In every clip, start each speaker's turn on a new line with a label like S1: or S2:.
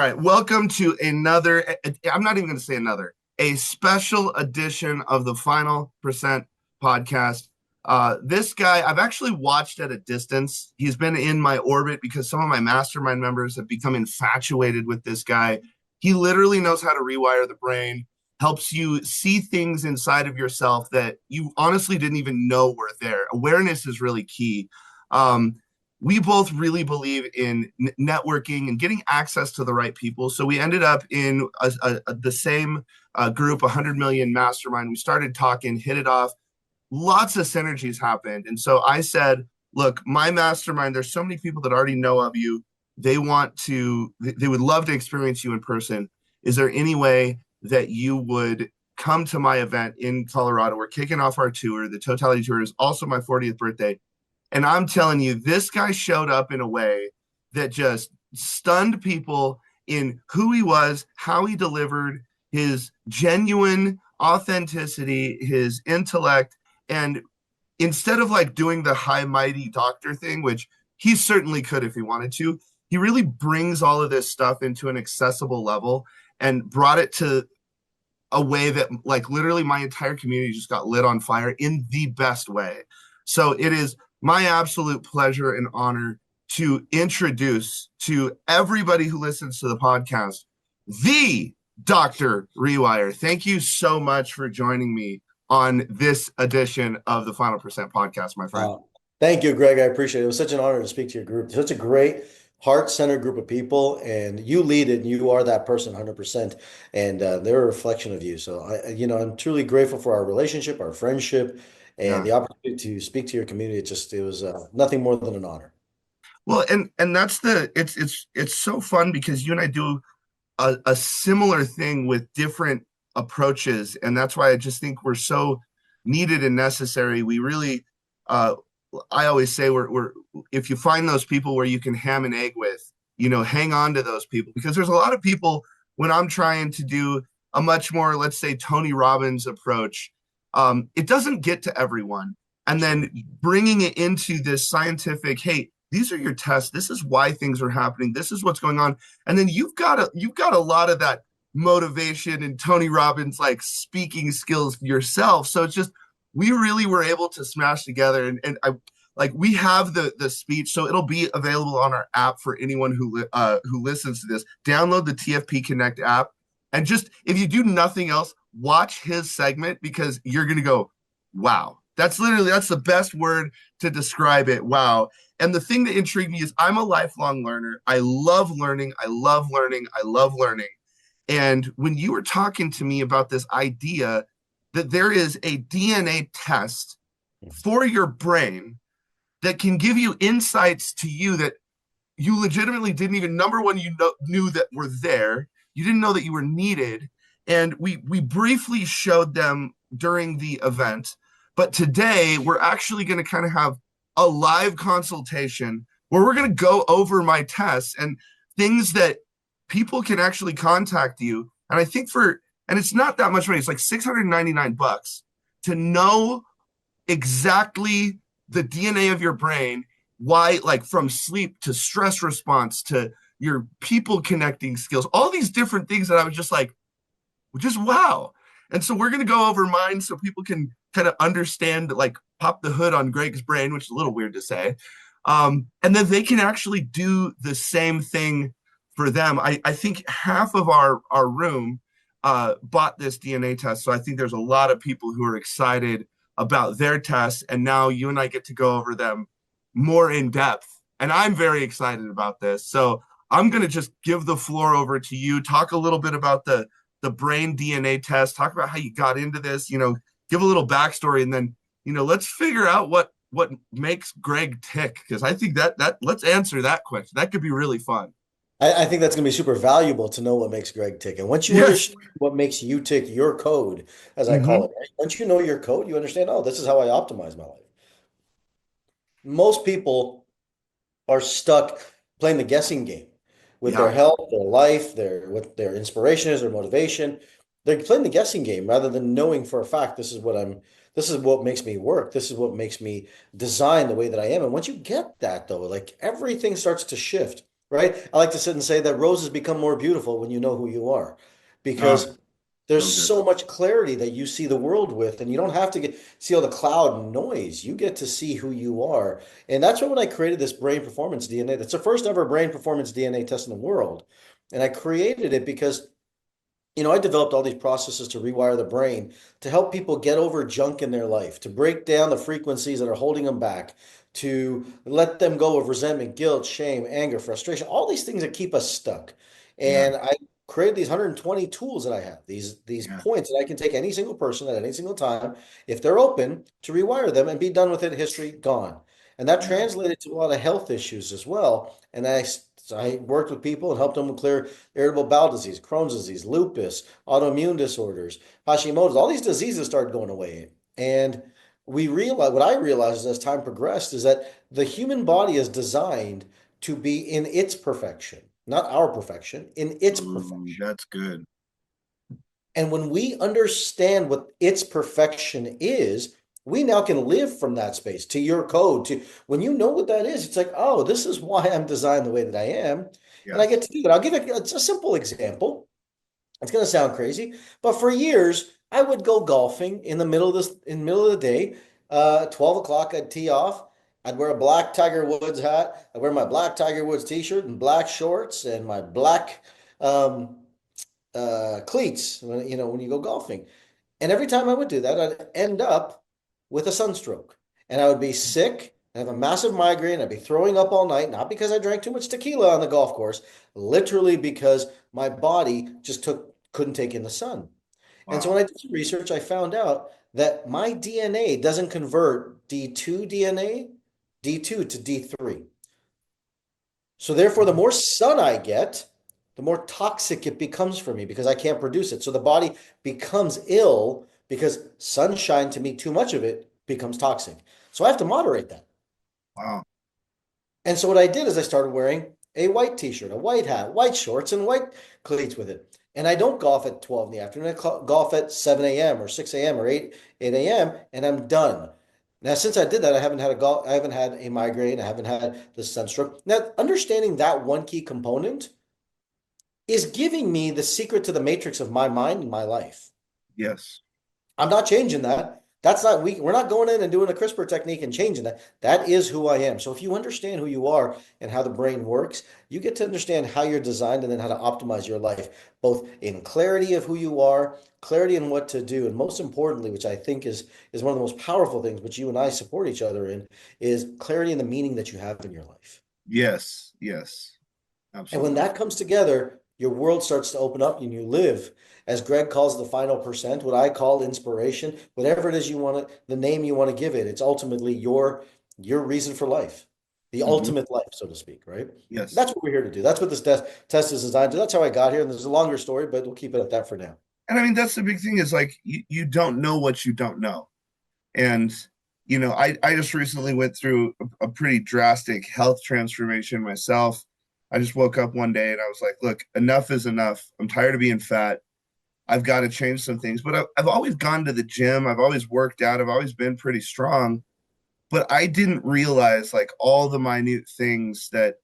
S1: right, welcome to another, I'm not even going to say another, a special edition of the Final Percent podcast. This guy, I've actually watched at a distance. He's been in my orbit because some of my mastermind members have become infatuated with this guy. He literally knows how to rewire the brain, helps you see things inside of yourself that you honestly didn't even know were there. Awareness is really key. Um, we both really believe in networking and getting access to the right people. So we ended up in the same group, 100 million mastermind. We started talking, hit it off. Lots of synergies happened. And so I said, look, my mastermind, there's so many people that already know of you. They would love to experience you in person. Is there any way that you would come to my event in Colorado? We're kicking off our tour. The Totality Tour is also my 40th birthday. And I'm telling you, this guy showed up in a way that just stunned people in who he was, how he delivered, his genuine authenticity, his intellect. And instead of like doing the high mighty doctor thing, which he certainly could if he wanted to, he really brings all of this stuff into an accessible level and brought it to a way that like literally my entire community just got lit on fire in the best way. So it is my absolute pleasure and honor to introduce to everybody who listens to the podcast, the Dr. Rewire. Thank you so much for joining me on this edition of the Final Percent podcast, my friend.
S2: Thank you, Greg. I appreciate it. It was such an honor to speak to your group. Such a great heart-centered group of people, and you lead it, and you are that person 100%, and they're a reflection of you. So I'm truly grateful for our relationship, our friendship, and
S1: Yeah.
S2: the opportunity to speak to your community. It was nothing more than an honor.
S1: Well, and that's it's so fun because you and I do a similar thing with different approaches, and that's why I just think we're so needed and necessary. We really, I always say we're if you find those people where you can ham and egg with, hang on to those people because there's a lot of people when I'm trying to do a much more, let's say, Tony Robbins approach, it doesn't get to everyone, and then bringing it into this scientific, hey, these are your tests. This is why things are happening. This is what's going on. And then you've got a lot of that motivation and Tony Robbins like speaking skills yourself. So it's just we really were able to smash together. And I like we have the speech, so it'll be available on our app for anyone who listens to this. Download the TFP Connect app, and just if you do nothing else, watch his segment because you're gonna go, wow. That's the best word to describe it. Wow. And the thing that intrigued me is I'm a lifelong learner. I love learning. I love learning. I love learning. And when you were talking to me about this idea that there is a DNA test for your brain that can give you insights to you that you legitimately didn't even, number one, knew that were there. You didn't know that you were needed. And we briefly showed them during the event. But today we're actually going to kind of have a live consultation where we're going to go over my tests and things that people can actually contact you. And I think and it's not that much money. It's like $699 to know exactly the DNA of your brain, why, like from sleep to stress response to your people connecting skills, all these different things that I was just like, just wow. And so we're going to go over mine so people can kind of understand, like pop the hood on Greg's brain, which is a little weird to say. And then they can actually do the same thing for them. I think half of our room bought this DNA test. So I think there's a lot of people who are excited about their tests. And now you and I get to go over them more in depth. And I'm very excited about this. So I'm going to just give the floor over to you, talk a little bit about the brain DNA test, talk about how you got into this, give a little backstory, and then, let's figure out what makes Greg tick. Because I think that let's answer that question. That could be really fun.
S2: I think that's going to be super valuable to know what makes Greg tick. And once you
S1: Yes.
S2: understand what makes you tick, your code, as I call
S1: Mm-hmm.
S2: it, right? Once you know your code, you understand, oh, this is how I optimize my life. Most people are stuck playing the guessing game with their
S1: Yeah.
S2: health, their life, what their inspiration is, their motivation. They're playing the guessing game rather than knowing for a fact this is what makes me work. This is what makes me design the way that I am. And once you get that though, like everything starts to shift. right? I like to sit and say that roses become more beautiful when you know who you are,
S1: Ah,
S2: because there's
S1: so good.
S2: so much clarity that you see the world with, and you don't have to see all the cloud and noise. You get to see who you are. And that's when I created this brain performance DNA. That's the first ever brain performance DNA test in the world. And I created it because I developed all these processes to rewire the brain to help people get over junk in their life, to break down the frequencies that are holding them back, to let them go of resentment, guilt, shame, anger, frustration, all these things that keep us stuck.
S1: Yeah,
S2: And I created these 120 tools that I have, these
S1: yeah,
S2: points that I can take any single person at any single time, if they're open, to rewire them and be done with it, history gone. And that
S1: yeah.
S2: translated to a lot of health issues as well. And I worked with people and helped them clear irritable bowel disease, Crohn's disease, lupus, autoimmune disorders, Hashimoto's, all these diseases started going away. And what I realized as time progressed is that the human body is designed to be in its perfection, not our perfection, in its
S1: Ooh,
S2: perfection.
S1: that's good.
S2: And when we understand what its perfection is, we now can live from that space to your code. To when you know what that is, it's like, oh, this is why I'm designed the way that I am. And I get
S1: Yes.
S2: to do that. I'll give it a simple example. It's going to sound crazy, but for years I would go golfing in the middle of the day. 12 o'clock, I'd tee off. I'd wear a black Tiger Woods hat. I'd wear my black Tiger Woods t-shirt and black shorts and my black um, cleats when you go golfing. And every time I would do that, I'd end up with a sunstroke. And I would be sick. I have a massive migraine. I'd be throwing up all night, not because I drank too much tequila on the golf course, literally because my body just couldn't take in the sun. And so
S1: Wow.
S2: when I did some research, I found out that my DNA doesn't convert D2 DNA, D2 to D3. So therefore, the more sun I get, the more toxic it becomes for me because I can't produce it. So the body becomes ill because sunshine, to me, too much of it becomes toxic. So I have to moderate that.
S1: Wow.
S2: And so what I did is I started wearing a white t-shirt, a white hat, white shorts, and white cleats with it. And I don't golf at 12 in the afternoon. I golf at 7 a.m. or 6 a.m. or 8 a.m. and I'm done. Now, since I did that, I haven't had a migraine. I haven't had the sunstroke. Now, understanding that one key component is giving me the secret to the matrix of my mind and my life.
S1: Yes.
S2: I'm not changing that. That's not we're not going in and doing a CRISPR technique and changing that. That is who I am. So if you understand who you are and how the brain works, you get to understand how you're designed and then how to optimize your life, both in clarity of who you are, clarity in what to do, and most importantly, which I think is one of the most powerful things, which you and I support each other in, is clarity in the meaning that you have in your life.
S1: Yes. Yes.
S2: And when
S1: Absolutely.
S2: that comes together, your world starts to open up and you live, as Greg calls the final percent, what I call inspiration, whatever it is you want to, the name you want to give it. It's ultimately your reason for life, the
S1: Hmm.
S2: ultimate life, so to speak, right?
S1: Yes.
S2: That's what we're here to do. That's what this test is designed to. That's how I got here. And there's a longer story, but we'll keep it at that for now.
S1: And I mean, that's the big thing is like you don't know what you don't know. And, I just recently went through a pretty drastic health transformation myself. I just woke up one day and I was like, look, enough is enough. I'm tired of being fat. I've got to change some things. But I've always gone to the gym. I've always worked out. I've always been pretty strong. But I didn't realize like all the minute things that,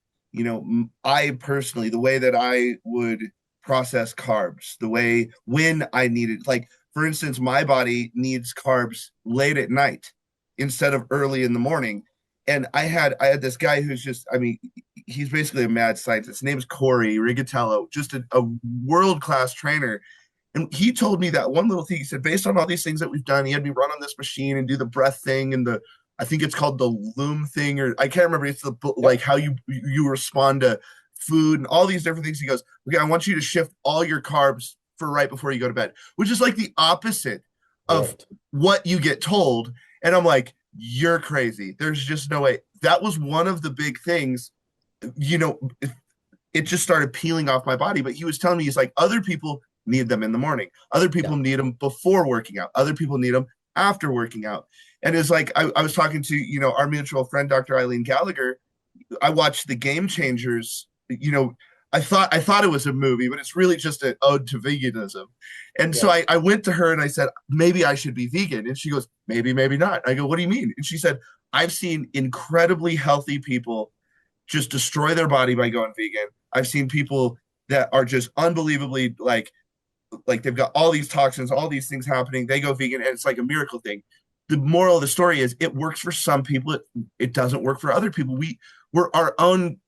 S1: I personally, the way that I would process carbs, the way when I needed, like, for instance, my body needs carbs late at night instead of early in the morning. And I had this guy who's just, I mean, he's basically a mad scientist. His name's Corey Rigatello, just a world class trainer. And he told me that one little thing. He said, based on all these things that we've done, he had me run on this machine and do the breath thing and I think it's called the loom thing, or I can't remember. It's the like
S2: Yep.
S1: how you respond to food and all these different things. He goes, okay, I want you to shift all your carbs for right before you go to bed, which is like the opposite of
S2: Right.
S1: what you get told. And I'm like, you're crazy. There's just no way. That was one of the big things, you know, it just started peeling off my body. But he was telling me, he's like, other people need them in the morning. Other
S2: Yeah.
S1: people need them before working out. Other people need them after working out. And it's like, I was talking to, our mutual friend, Dr. Eileen Gallagher. I watched the Game Changers, I thought it was a movie, but it's really just an ode to veganism. And so
S2: Yeah.
S1: I went to her and I said, maybe I should be vegan. And she goes, maybe, maybe not. I go, what do you mean? And she said, I've seen incredibly healthy people just destroy their body by going vegan. I've seen people that are just unbelievably like they've got all these toxins, all these things happening. They go vegan, and it's like a miracle thing. The moral of the story is it works for some people. It doesn't work for other people. We're our own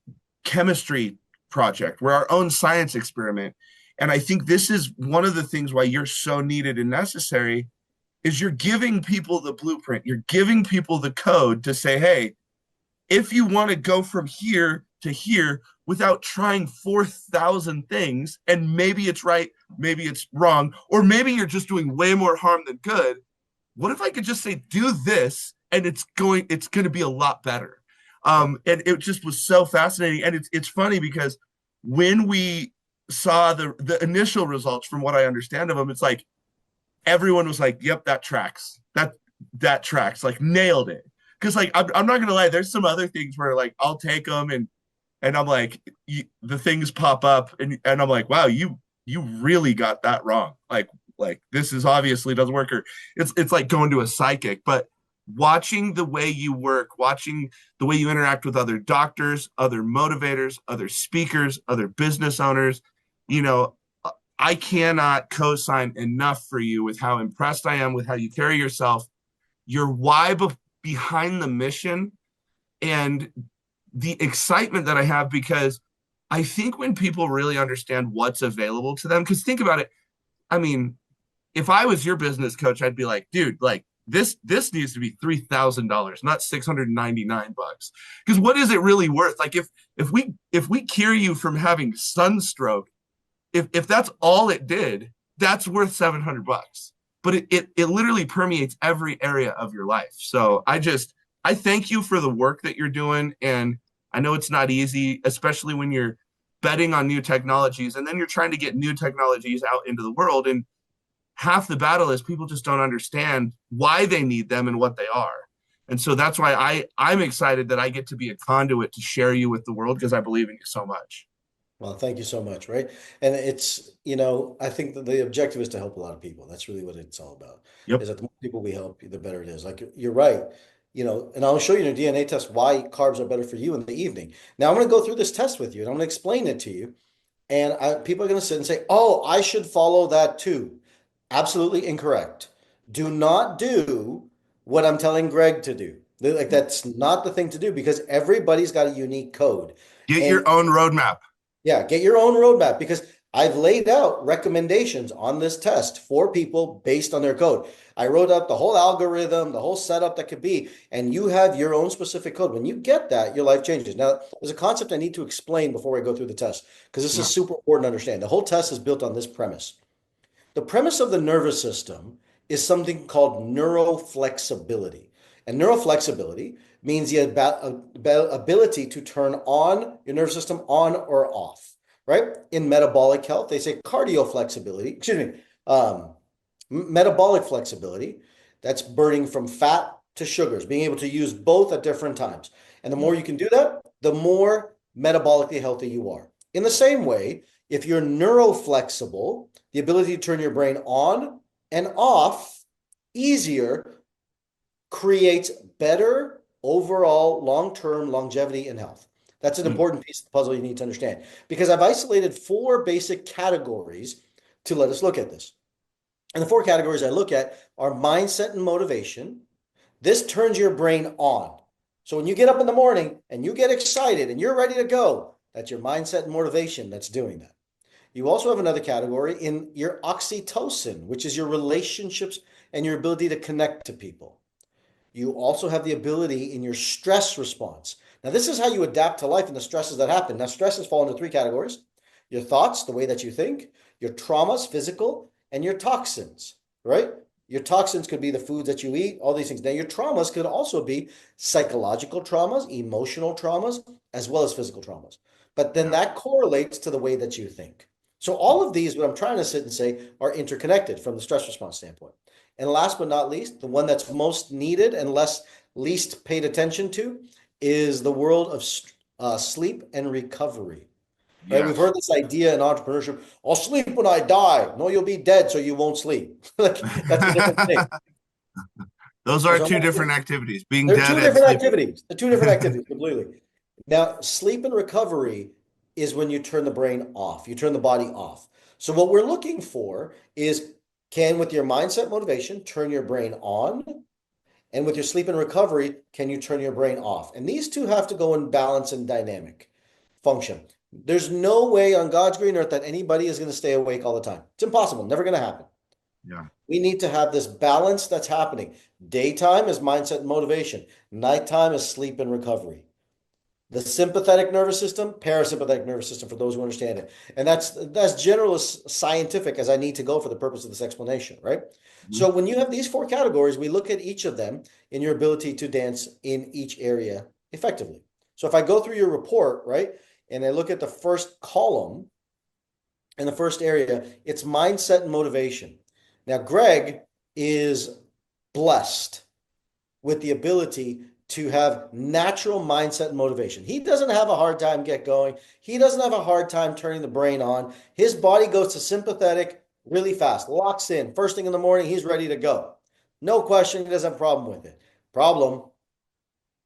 S1: chemistry project. We're our own science experiment. And I think this is one of the things why you're so needed and necessary is you're giving people the blueprint. You're giving people the code to say, hey, if you want to go from here to here without trying 4,000 things, and maybe it's right, maybe it's wrong, or maybe you're just doing way more harm than good. What if I could just say, do this, and it's going to be a lot better. And it just was so fascinating. And it's funny because when we saw the initial results from what I understand of them, it's like everyone was like, yep, that tracks. That tracks, like nailed it. Because like I'm not gonna lie, there's some other things where like I'll take them and I'm like the things pop up and I'm like, wow, you really got that wrong. Like this is obviously doesn't work, or it's like going to a psychic. But watching the way you work, watching the way you interact with other doctors, other motivators, other speakers, other business owners, you know, I cannot co-sign enough for you with how impressed I am with how you carry yourself, your why behind the mission, and the excitement that I have, because I think when people really understand what's available to them, because think about it, I mean, if I was your business coach, I'd be like, dude, like this needs to be $3,000, not $699. Because what is it really worth? Like if we cure you from having sunstroke, if that's all it did, that's worth $700. But it literally permeates every area of your life. So I thank you for the work that you're doing, and I know it's not easy, especially when you're betting on new technologies and then you're trying to get new technologies out into the world. And half the battle is people just don't understand why they need them and what they are. And so that's why I'm excited that I get to be a conduit to share you with the world, because I believe in you so much.
S2: Well, thank you so much, right? And it's, I think that the objective is to help a lot of people. That's really what it's all about.
S1: Yep.
S2: Is that the more people we help, the better it is. Like you're right. And I'll show you in a DNA test why carbs are better for you in the evening. Now I'm going to go through this test with you and I'm going to explain it to you. And people are going to sit and say, "Oh, I should follow that too." Absolutely incorrect. Do not do what I'm telling Greg to do. Like that's not the thing to do because everybody's got a unique code.
S1: Get your
S2: And
S1: own roadmap.
S2: yeah, get your own roadmap because I've laid out recommendations on this test for people based on their code. I wrote out the whole algorithm, the whole setup that could be, and you have your own specific code. When you get that, your life changes. Now, there's a concept I need to explain before I go through the test because this
S1: Yeah.
S2: is super important to understand. The whole test is built on this premise. The premise of the nervous system is something called neuroflexibility. And neuroflexibility means the ability to turn on your nervous system on or off, right? In metabolic health, they say cardioflexibility, excuse me, metabolic flexibility, that's burning from fat to sugars, being able to use both at different times. And the more you can do that, the more metabolically healthy you are. In the same way, if you're neuroflexible, the ability to turn your brain on and off easier creates better overall long-term longevity and health. That's an important piece of the puzzle you need to understand because I've isolated 4 basic categories to let us look at this. And the 4 categories I look at are mindset and motivation. This turns your brain on. So when you get up in the morning and you get excited and you're ready to go, that's your mindset and motivation that's doing that. You also have another category in your oxytocin, which is your relationships and your ability to connect to people. You also have the ability in your stress response. Now, this is how you adapt to life and the stresses that happen. Now, stresses fall into 3 categories: your thoughts, the way that you think, your traumas, physical, and your toxins, right? Your toxins could be the foods that you eat, all these things. Now, your traumas could also be psychological traumas, emotional traumas, as well as physical traumas. But then that correlates to the way that you think. So all of these, what I'm trying to sit and say, are interconnected from the stress response standpoint. And last but not least, the one that's most needed and least paid attention to is the world of sleep and recovery. Right? We've
S1: Yes.
S2: heard this idea in entrepreneurship: "I'll sleep when I die." No, you'll be dead, so you won't sleep. Like that's a different thing.
S1: Those are
S2: So
S1: two different activities, being
S2: they're
S1: dead
S2: two
S1: and
S2: different
S1: sleeping.
S2: activities. They're two different activities completely. Now, sleep and recovery is when you turn the brain off, you turn the body off. So, what we're looking for is can, with your mindset motivation, turn your brain on? And with your sleep and recovery, can you turn your brain off? And these two have to go in balance and dynamic function. There's no way on God's green earth that anybody is going to stay awake all the time. It's impossible, never going to happen.
S1: Yeah.
S2: We need to have this balance that's happening. Daytime is mindset and motivation, nighttime is sleep and recovery. The sympathetic nervous system, parasympathetic nervous system, for those who understand it. And that's general as scientific as I need to go for the purpose of this explanation, right?
S1: Mhm.
S2: So when you have these four categories, we look at each of them in your ability to dance in each area effectively. So if I go through your report, right, and I look at the first column in the first area, it's mindset and motivation. Now, Greg is blessed with the ability to have natural mindset and motivation. He doesn't have a hard time get going. He doesn't have a hard time turning the brain on. His body goes to sympathetic really fast, locks in. First thing in the morning, he's ready to go. No question, he doesn't have a problem with it. Problem,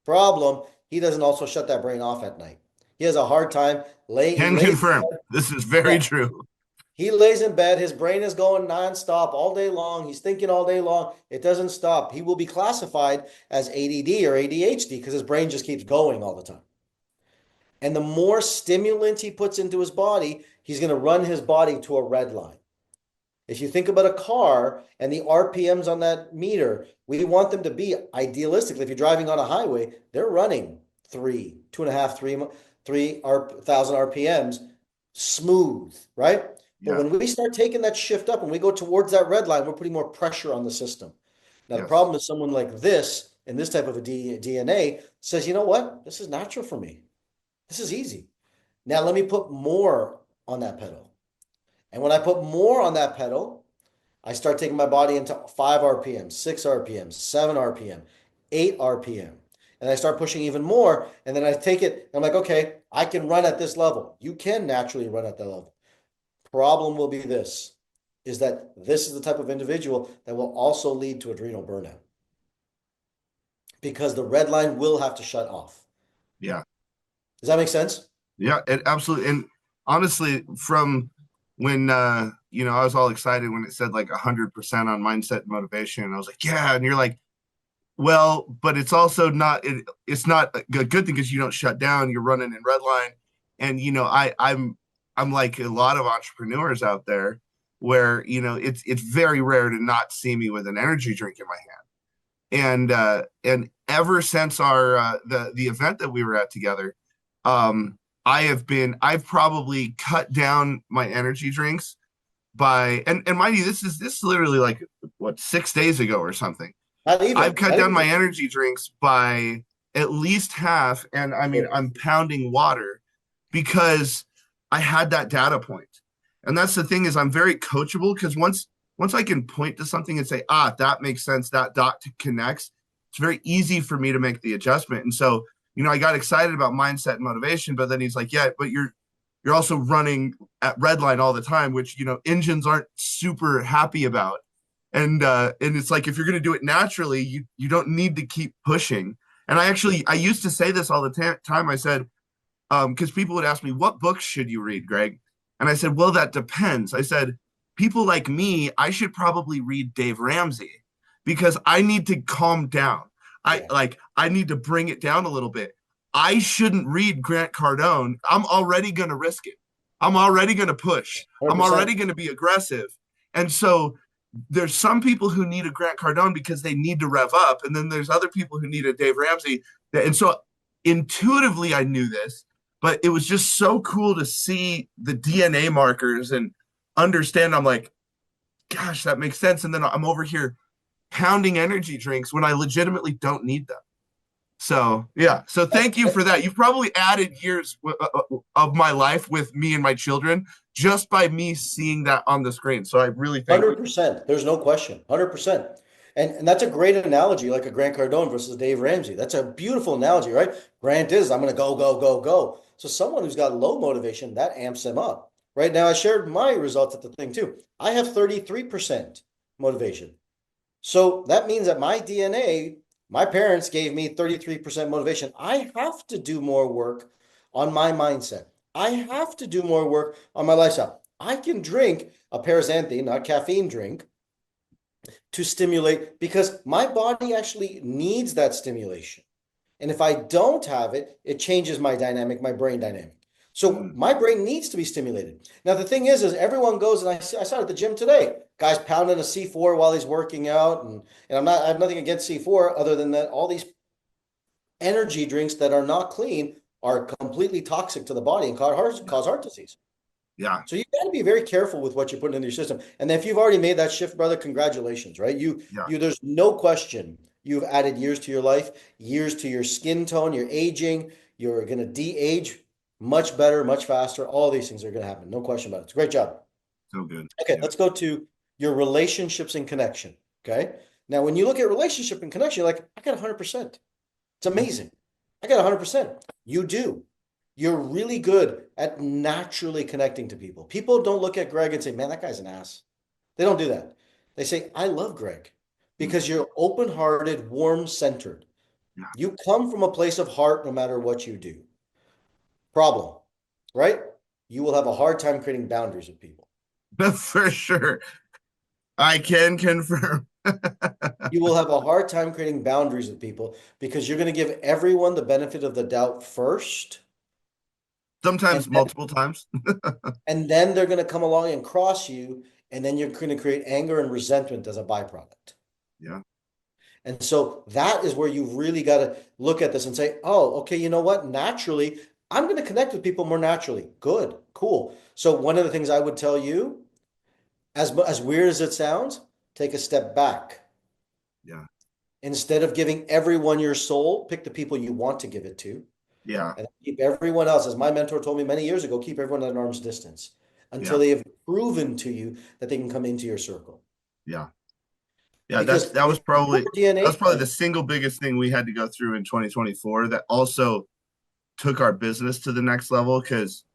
S2: problem, he doesn't also shut that brain off at night. He has a hard time laying, he
S1: Can
S2: lays,
S1: confirm. This is very
S2: yeah,
S1: true.
S2: he lays in bed, his brain is going nonstop all day long. He's thinking all day long. It doesn't stop. He will be classified as ADD or ADHD because his brain just keeps going all the time. And the more stimulant he puts into his body, he's going to run his body to a red line. If you think about a car and the RPMs on that meter, we want them to be idealistically, if you're driving on a highway, they're running three, two and a half, three thousand RPMs smooth, right? But
S1: Yeah.
S2: when we start taking that shift up and we go towards that red line, we're putting more pressure on the system. Now, the
S1: Yes.
S2: problem is someone like this, in this type of a DNA, says, you know what? This is natural for me. This is easy. Now, let me put more on that pedal. And when I put more on that pedal, I start taking my body into 5 RPM, 6 RPM, 7 RPM, 8 RPM. And I start pushing even more. And then I take it, I'm like, okay, I can run at this level. You can naturally run at that level. Problem will be this, is that this is the type of individual that will also lead to adrenal burnout because the red line will have to shut off.
S1: Yeah.
S2: Does that make sense?
S1: Yeah, it absolutely. And honestly, from when I was all excited when it said like 100% on mindset and motivation, and I was like, yeah, and you're like, well, but it's also not it's not a good thing because you don't shut down, you're running in red line. And I'm like a lot of entrepreneurs out there where it's very rare to not see me with an energy drink in my hand. And ever since our the event that we were at together, um I've probably cut down my energy drinks by, and mind you, this is literally like what, 6 days ago or something.
S2: Not
S1: I've
S2: even,
S1: cut
S2: not
S1: down
S2: even
S1: my
S2: 6 days.
S1: energy drinks by at least half, and I mean
S2: Sure.
S1: I'm pounding water because I had that data point. And that's the thing, is I'm very coachable because once I can point to something and say, that makes sense, that dot connects, it's very easy for me to make the adjustment. And so, I got excited about mindset and motivation, but then he's like, yeah, but you're also running at red line all the time, which engines aren't super happy about. And it's like, if you're going to do it naturally, you don't need to keep pushing. And I used to say this all the time. I said, because people would ask me, what books should you read, Greg? And I said, well, that depends. I said, people like me, I should probably read Dave Ramsey because I need to calm down.
S2: Yeah,
S1: I need to bring it down a little bit. I shouldn't read Grant Cardone. I'm already going to risk it. I'm already going to push. I'm
S2: 100%.
S1: already going to be aggressive. And so there's some people who need a Grant Cardone because they need to rev up, and then there's other people who need a Dave Ramsey. And so intuitively, I knew this, but it was just so cool to see the DNA markers and understand. I'm like, gosh, that makes sense. And then I'm over here pounding energy drinks when I legitimately don't need them. So yeah, so thank you for that. You've probably added years of my life with me and my children just by me seeing that on the screen. So I really thank you.
S2: 100%. There's no question. 100%. And that's a great analogy, like a Grant Cardone versus Dave Ramsey. That's a beautiful analogy, right? Grant is, I'm going to go, go, go, go. So someone who's got low motivation, that amps them up. Right now, I shared my results at the thing too. I have 33% motivation. So that means that my DNA, My parents gave me 33% motivation. I have to do more work on my mindset. I have to do more work on my lifestyle. I can drink a paraxanthine, not caffeine drink, to stimulate because my body actually needs that stimulation. And if I don't have it, it changes my dynamic, my brain dynamic. So
S1: Mm,
S2: my brain needs to be stimulated. Now, the thing is everyone goes, and I saw it at the gym today, guys pounding a C4 while he's working out. And I have nothing against C4 other than that all these energy drinks that are not clean are completely toxic to the body and
S1: yeah,
S2: cause heart disease.
S1: yeah,
S2: So you got to be very careful with what you're putting into your system. And if you've already made that shift, brother, congratulations, right?
S1: yeah.
S2: There's no question you've added years to your life, years to your skin tone, your aging. You're going to de-age much better, much faster. All these things are going to happen. No question about it. It's a great job.
S1: So good.
S2: Okay,
S1: Yeah.
S2: let's go to your relationships and connection. Okay. Now, when you look at relationship and connection, you're like, I got 100%. It's
S1: Mhm.
S2: amazing. I got 100%. You do. You're really good at naturally connecting to people. People don't look at Greg and say, man, that guy's an ass. They don't do that. They say, I love Greg
S1: Mm,
S2: because you're open hearted, warm centered.
S1: yeah.
S2: You come from a place of heart no matter what you do. Problem, right? You will have a hard time creating boundaries with people.
S1: For sure. I can confirm.
S2: You will have a hard time creating boundaries with people because you're going to give everyone the benefit of the doubt first. And
S1: Sometimes multiple times.
S2: And then they're going to come along and cross you, and then you're going to create anger and resentment as a byproduct.
S1: Yeah.
S2: And so that is where you've really got to look at this and say, oh, okay, you know what? Naturally, I'm going to connect with people more naturally. Good, cool. So one of the things I would tell you, as weird as it sounds, take a step back.
S1: Yeah.
S2: Instead of giving everyone your soul, pick the people you want to give it to,
S1: Yeah.
S2: and keep everyone else, as my mentor told me many years ago, keep everyone at an arm's distance until
S1: Yeah.
S2: they have proven to you that they can come into your circle.
S1: Yeah. Yeah.
S2: Because
S1: That was
S2: in the core
S1: that's
S2: DNA,
S1: probably the single biggest thing we had to go through in 2024 that also took our business to the next level. Cause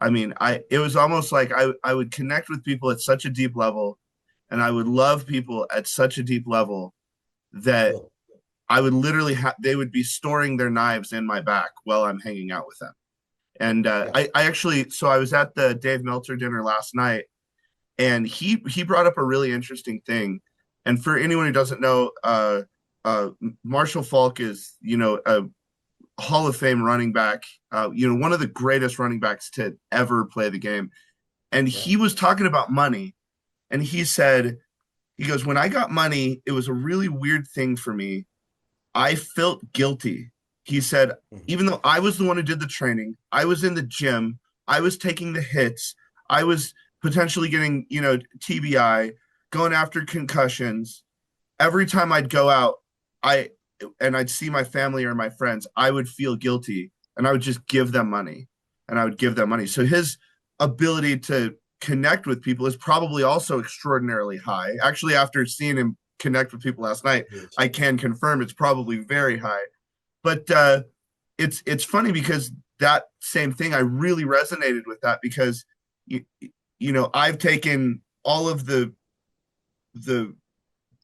S1: I mean, it was almost like I would connect with people at such a deep level and I would love people at such a deep level that
S2: cool.
S1: I would literally have they would be storing their knives in my back while I'm hanging out with them. And
S2: Yeah,
S1: I actually, so I was at the Dave Meltzer dinner last night, and he brought up a really interesting thing. And for anyone who doesn't know, Marshall Falk is a Hall of Fame running back, one of the greatest running backs to ever play the game. And
S2: yeah.
S1: he was talking about money, and he goes, when I got money, it was a really weird thing for me. I felt guilty. He said,
S2: Mhm.
S1: even though I was the one who did the training, I was in the gym, I was taking the hits, I was potentially getting, TBI, going after concussions. Every time I'd go out, I I'd see my family or my friends, I would feel guilty and I would just give them money and I would give them money. So his ability to connect with people is probably also extraordinarily high. Actually, after seeing him connect with people last night, I can confirm it's probably very high. But it's funny because that same thing I really resonated with that because you, I've taken all of the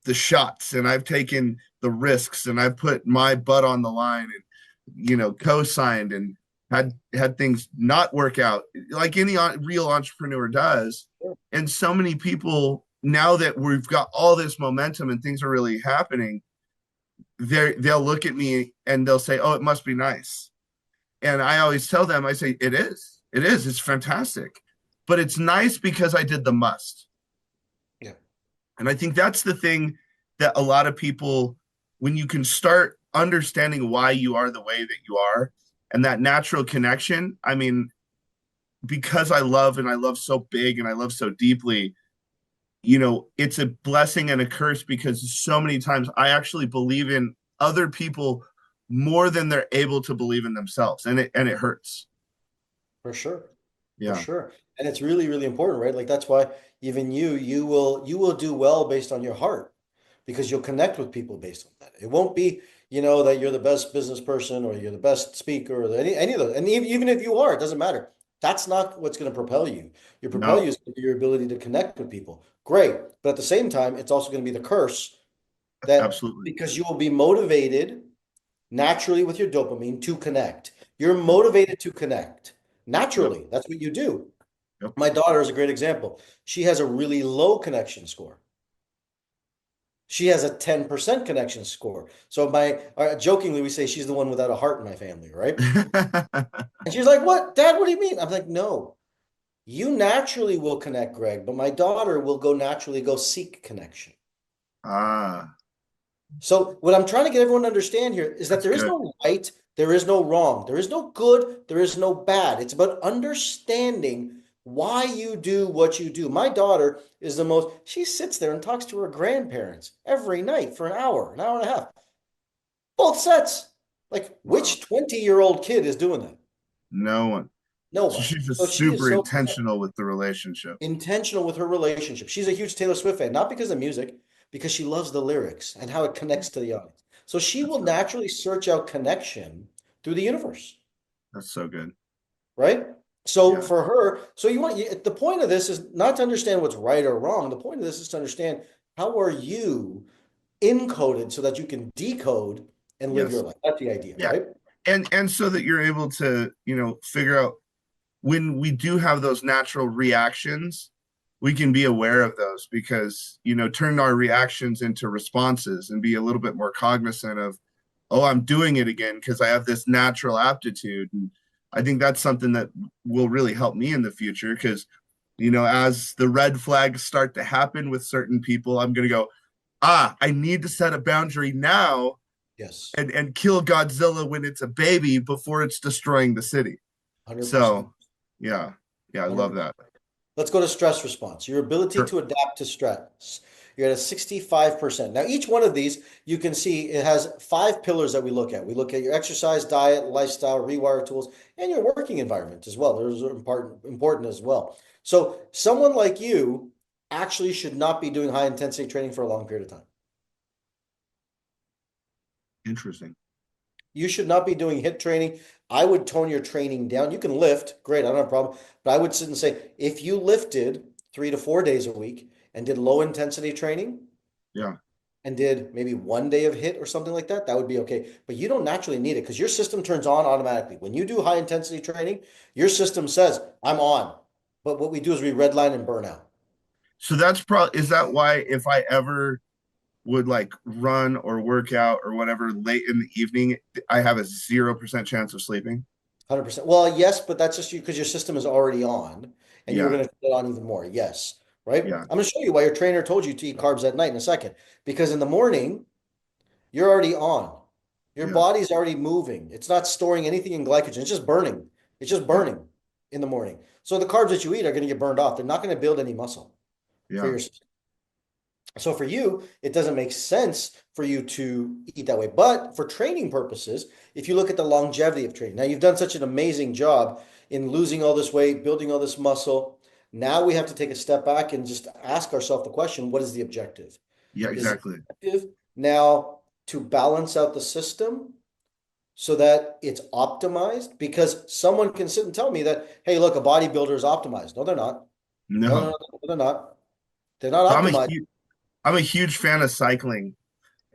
S1: the shots and I've taken the risks and I've put my butt on the line and co-signed and had things not work out like any real entrepreneur does.
S2: Sure.
S1: And so many people now that we've got all this momentum and things are really happening, they'll look at me and they'll say, "Oh, it must be nice." And I always tell them, I say, "It is. It is. It's fantastic." But it's nice because I did the must.
S2: Yeah,
S1: And I think that's the thing that a lot of people, when you can start understanding why you are the way that you are and that natural connection, I mean, because I love and I love so big and I love so deeply, it's a blessing and a curse because so many times I actually believe in other people more than they're able to believe in themselves. And it hurts.
S2: for sure. For
S1: Yeah.
S2: sure. And it's really, really important, right? Like that's why even you will do well based on your heart because you'll connect with people based on that. It won't be, that you're the best business person or you're the best speaker or any of those. And even if you are, it doesn't matter. That's not what's going to propel you. Your propel
S1: No.
S2: you is going to be your ability to connect with people. Great. But at the same time, it's also going to be the curse that
S1: Absolutely.
S2: because you will be motivated naturally with your dopamine to connect. You're motivated to connect
S1: Yep.
S2: naturally. That's what you do.
S1: Yep.
S2: My daughter is a great example. She has a really low connection score. She has a 10% connection score. So jokingly, we say she's the one without a heart in my family, right? And she's like, "What, Dad? What do you mean?" I'm like, "No, you naturally will connect, Greg, but my daughter will go naturally go seek connection."
S1: Ah,
S2: So what I'm trying to get everyone to understand here is that
S1: that's
S2: there is
S1: good.
S2: no right, there is no wrong, there is no good, there is no bad. It's about understanding why you do what you do. My daughter is the most, she sits there and talks to her grandparents every night for an hour and a half, both sets. Like,
S1: Wow.
S2: which 20-year-old kid is doing that?
S1: No one. So
S2: Nobody.
S1: she's
S2: So
S1: just
S2: she is
S1: super
S2: so
S1: intentional with the relationship.
S2: intentional with her relationship. She's a huge Taylor Swift fan, not because of music, because she loves the lyrics and how it connects to the audience. So she
S1: That's
S2: will
S1: so,
S2: naturally search out connection through the universe,
S1: that's so good.
S2: right? So
S1: Yeah.
S2: for her, so the point of this is not to understand what's right or wrong. The point of this is to understand how are you encoded so that you can decode and live your
S1: Yes.
S2: life. That's the idea,
S1: Yeah.
S2: right?
S1: And so that you're able to, figure out when we do have those natural reactions, we can be aware of those because, turn our reactions into responses and be a little bit more cognizant of, oh, I'm doing it again because I have this natural aptitude. And I think that's something that will really help me in the future because, as the red flags start to happen with certain people, I'm going to go, I need to set a boundary now
S2: Yes,
S1: and kill Godzilla when it's a baby before it's destroying the city.
S2: 100%.
S1: So, yeah, yeah, I love
S2: 100%.
S1: that.
S2: Let's go to stress response. Your ability
S1: Sure.
S2: to adapt to stress. You're at a 65%. Now, each one of these, you can see it has five pillars that we look at. We look at your exercise, diet, lifestyle, rewire tools, and your working environment as well. Those are important as well. So, someone like you actually should not be doing high intensity training for a long period of time.
S1: Interesting.
S2: You should not be doing hit training. I would tone your training down. You can lift, great, I don't have a problem. But I would sit and say, if you lifted 3 to 4 days a week and did low intensity training
S1: Yeah.
S2: and did maybe 1 day of hit or something like that, that would be okay. But you don't naturally need it because your system turns on automatically. When you do high intensity training, your system says, I'm on. But what we do is we redline and burn out.
S1: So that's probably, is that why if I ever would like run or work out or whatever late in the evening, I have a 0% chance of sleeping?
S2: 100%. Well, yes, but that's just you because your system is already on and you're
S1: Yeah.
S2: going to turn it on even more. Yes. Right.
S1: Yeah.
S2: I'm going to show you why your trainer told you to eat carbs at night in a second. Because in the morning, you're already on. Your
S1: Yeah.
S2: body's already moving. It's not storing anything in glycogen. It's just burning. It's just
S1: Yeah.
S2: burning in the morning. So the carbs that you eat are going to get burned off. They're not going to build any muscle for
S1: Yeah.
S2: your system. So for you, it doesn't make sense for you to eat that way. But for training purposes, if you look at the longevity of training, now you've done such an amazing job in losing all this weight, building all this muscle. Now we have to take a step back and just ask ourselves the question, what is the objective?
S1: Yeah.
S2: Is the
S1: Exactly.
S2: objective now to balance out the system so that it's optimized? Because someone can sit and tell me that, hey, look, a bodybuilder is optimized. No, they're not. No, no,
S1: No.
S2: no, they're not. They're not
S1: So
S2: optimized.
S1: I'm a huge fan of cycling.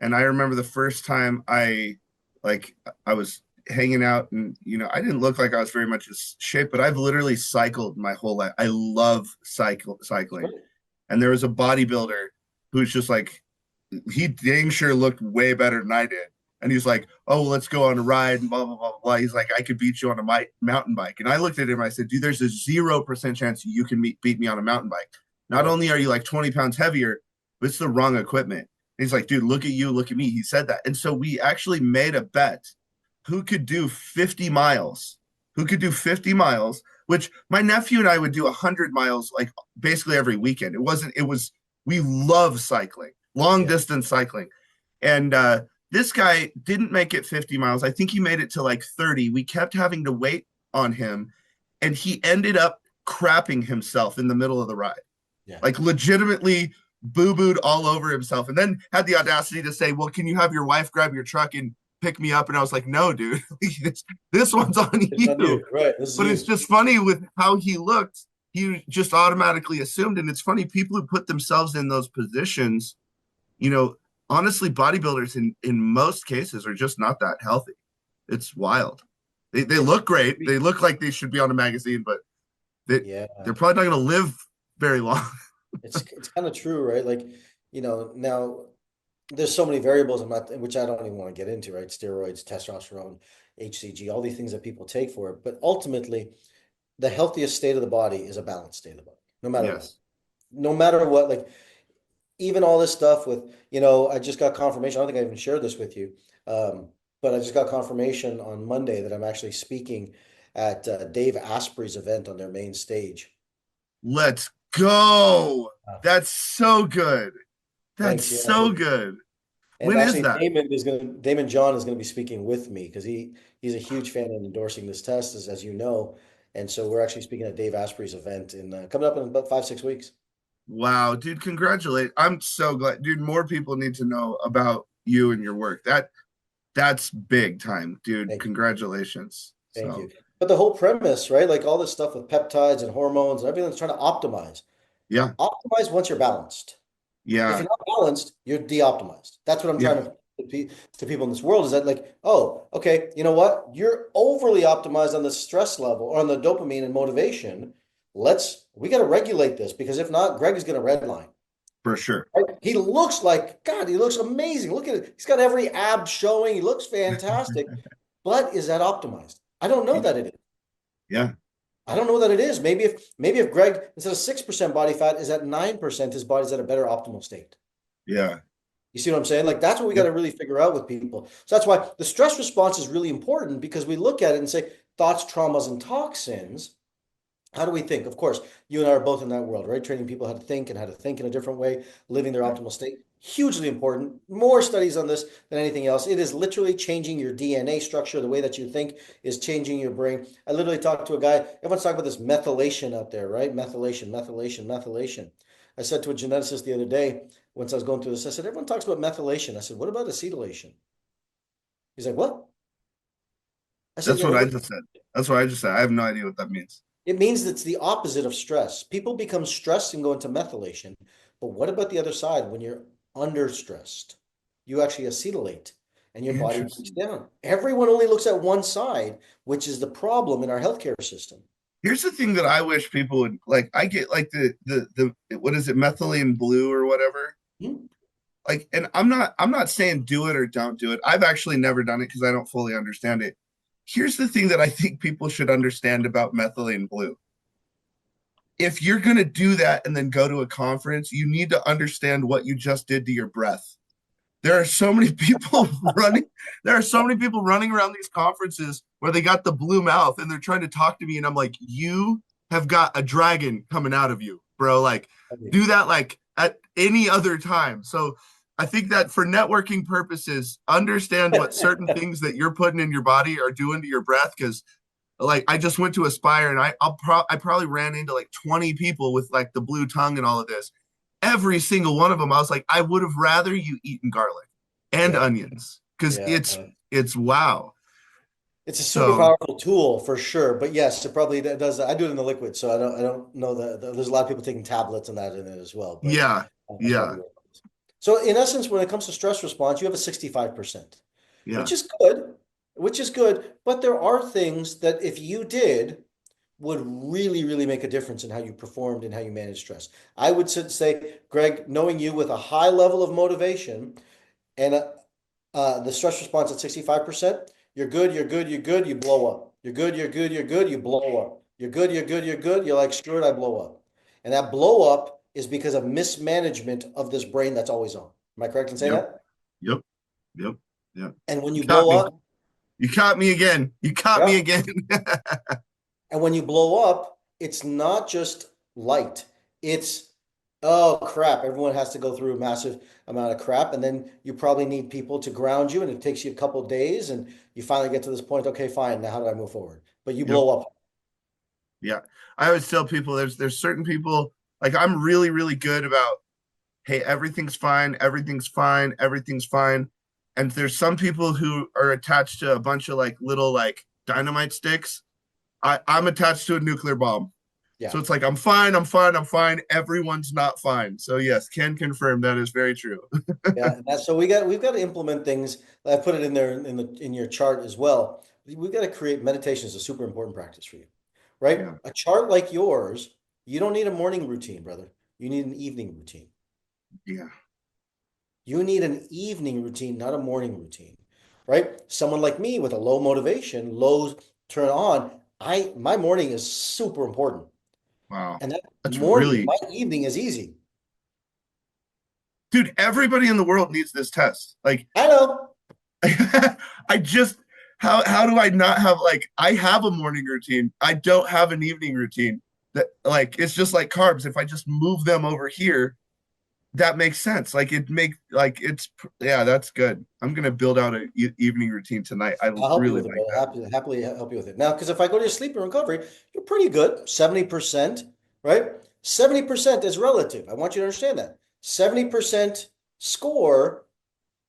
S1: And I remember the first time like I was hanging out and I didn't look like I was very much in shape, but I've literally cycled my whole life. I love cycling. And there was a bodybuilder who's just like he dang sure looked way better than I did. And he's like, "Oh, well, let's go on a ride and blah blah blah blah." He's like, "I could beat you on a mountain bike." And I looked at him and I said, "Dude, there's a 0% chance you can beat me on a mountain bike. Not
S2: Right.
S1: only are you like 20 pounds heavier, but it's the wrong equipment." And he's like, "Dude, look at you, look at me." He said that. And so we actually made a bet who could do 50 miles, who could do 50 miles, which my nephew and I would do 100 miles like basically every weekend. We love cycling, long
S2: Yeah.
S1: distance cycling. And this guy didn't make it 50 miles. I think he made it to like 30. We kept having to wait on him, and he ended up crapping himself in the middle of the ride,
S2: Yeah.
S1: like legitimately boo booed all over himself, and then had the audacity to say, "Well, can you have your wife grab your truck and pick me up?" And I was like, "No, dude, this one's on
S2: It's on
S1: you."
S2: you. Right. This is
S1: But it's
S2: you.
S1: just funny with how he looked. He just automatically assumed, and it's funny, people who put themselves in those positions, you know, honestly, bodybuilders in most cases are just not that healthy. It's wild. They
S2: It's
S1: look great. They look like they should be on a magazine, but
S2: yeah,
S1: they're probably not going to live very long.
S2: it's kind of true, right? Like, now there's so many variables which I don't even want to get into, right? Steroids, testosterone, HCG, all these things that people take for it. But ultimately, the healthiest state of the body is a balanced state of the body, no matter what.
S1: Yes.
S2: No matter what, like even all this stuff with, I just got confirmation. I don't think I even shared this with you. Um, but I just got confirmation on Monday that I'm actually speaking at Dave Asprey's event on their main stage.
S1: Let's go.
S2: Wow.
S1: That's so good. That's
S2: Thanks. Yeah.
S1: so good.
S2: And
S1: When is
S2: actually,
S1: that?
S2: Damon John is gonna be speaking with me because he's a huge fan and endorsing this test, as you know. And so we're actually speaking at Dave Asprey's event in coming up in about 5, 6 weeks.
S1: Wow, dude, congratulate. I'm so glad. Dude, more people need to know about you and your work. That's big time, dude.
S2: Thank you.
S1: Congratulations.
S2: Thank you.
S1: So,
S2: But the whole premise, right? Like all this stuff with peptides and hormones and everything that's trying to optimize.
S1: yeah.
S2: Optimize once you're balanced. If
S1: Yeah.
S2: you're not balanced, you're de-optimized. That's what I'm
S1: Yeah.
S2: trying to people in this world is that like, oh, okay, you know what? You're overly optimized on the stress level or on the dopamine and motivation. We got to regulate this because if not, Greg is going to redline.
S1: For sure.
S2: Right? He looks like, God, he looks amazing. Look at it. He's got every ab showing. He looks fantastic. But is that optimized? I don't know
S1: Yeah.
S2: that it is.
S1: Yeah.
S2: I don't know that it is. Maybe if Greg, instead of 6% body fat, is at 9%, his body's at a better optimal state.
S1: Yeah.
S2: You see what I'm saying? Like that's what we got
S1: Yep.
S2: to really figure out with people. So that's why the stress response is really important because we look at it and say thoughts, traumas, and toxins. How do we think? Of course, you and I are both in that world, right? Training people how to think and how to think in a different way, living their
S1: Yeah.
S2: optimal state. Hugely important. More studies on this than anything else. It is literally changing your DNA structure. The way that you think is changing your brain. I literally talked to a guy, everyone's talking about this methylation out there, right? Methylation, methylation, methylation. I said to a geneticist the other day, once I was going through this, I said, everyone talks about methylation. I said, what about acetylation? He's like, what? I said,
S1: That's
S2: yeah,
S1: what
S2: what
S1: I
S2: do you
S1: just said. That's what I just said. I have no idea what that means.
S2: It means it's the opposite of stress. People become stressed and go into methylation. But what about the other side when you're under stressed? You actually acetylate and your body breaks
S1: Interesting.
S2: down. Everyone only looks at one side, which is the problem in our healthcare system.
S1: Here's the thing that I wish people would like. I get like the what is it, methylene blue or whatever.
S2: Hmm?
S1: Like, and I'm not saying do it or don't do it. I've actually never done it because I don't fully understand it. Here's the thing that I think people should understand about methylene blue. If you're going to do that and then go to a conference, you need to understand what you just did to your breath. There are so many people running. There are so many people running around these conferences where they got the blue mouth and they're trying to talk to me, and I'm like, you have got a dragon coming out of you, bro. Like, do that like at any other time. So I think that for networking purposes, understand what certain things that you're putting in your body are doing to your breath. Because like I just went to Aspire and I probably ran into like 20 people with like the blue tongue and all of this. Every single one of them, I was like, I would have rather you eaten garlic and
S2: Yeah,
S1: onions because
S2: yeah.
S1: it's wow.
S2: It's a super
S1: So
S2: powerful tool for sure. But yes, it probably does. I do it in the liquid, so I don't know that there's a lot of people taking tablets and that in it as well. But
S1: yeah,
S2: that's probably
S1: yeah,
S2: what it is. So in essence, when it comes to stress response, you have a 65%.
S1: yeah.
S2: which is good, which is good. But there are things that if you did would really, really make a difference in how you performed and how you manage stress. I would say, Greg, knowing you with a high level of motivation and the stress response at 65%, you're good, you're good, you're good, you blow up. You're good, you're good, you're good, you blow up. You're good, you're good, you're good, you're like, screw it, I blow up. And that blow up is because of mismanagement of this brain that's always on. Am I correct in saying
S1: Yep,
S2: that?
S1: yep, yep, yep.
S2: And when
S1: You
S2: you
S1: caught
S2: blow
S1: me.
S2: up,
S1: You caught me again. You caught me
S2: yeah,
S1: again.
S2: and when you blow up, it's not just light. It's, oh crap, everyone has to go through a massive amount of crap. And then you probably need people to ground you, and it takes you a couple of days. And you finally get to this point, okay, fine, now how do I move forward? But you
S1: Yep.
S2: blow up.
S1: Yeah. I always tell people there's certain people like I'm really, really good about, hey, everything's fine, everything's fine, everything's fine. And there's some people who are attached to a bunch of like little like dynamite sticks. I'm attached to a nuclear bomb.
S2: Yeah.
S1: So it's like I'm fine, I'm fine, I'm fine. Everyone's not fine. So yes, can confirm that is very true.
S2: Yeah, and that's so we've got to implement things. I put it in there in your chart as well. We've got to create meditation is a super important practice for you, right?
S1: Yeah,
S2: A chart like yours, you don't need a morning routine, brother. You need an evening routine.
S1: yeah,
S2: You need an evening routine, not a morning routine, right? Someone like me with a low motivation, low turn on, I my morning is super important.
S1: wow.
S2: And that
S1: That's
S2: morning,
S1: really,
S2: my evening is easy.
S1: dude, everybody in the world needs this test. Like
S2: I know.
S1: I just how do I not have like I have a morning routine. I don't have an evening routine. That like it's just like carbs. If I just move them over here, that makes sense. Like it make like it's yeah, that's good. I'm gonna build out a evening routine tonight. I
S2: I'll help you
S1: really
S2: with it,
S1: like
S2: brother.
S1: that.
S2: Happily help you with it. Now, because if I go to your sleep and recovery, you're pretty good. 70%, right? 70% is relative. I want you to understand that. 70% score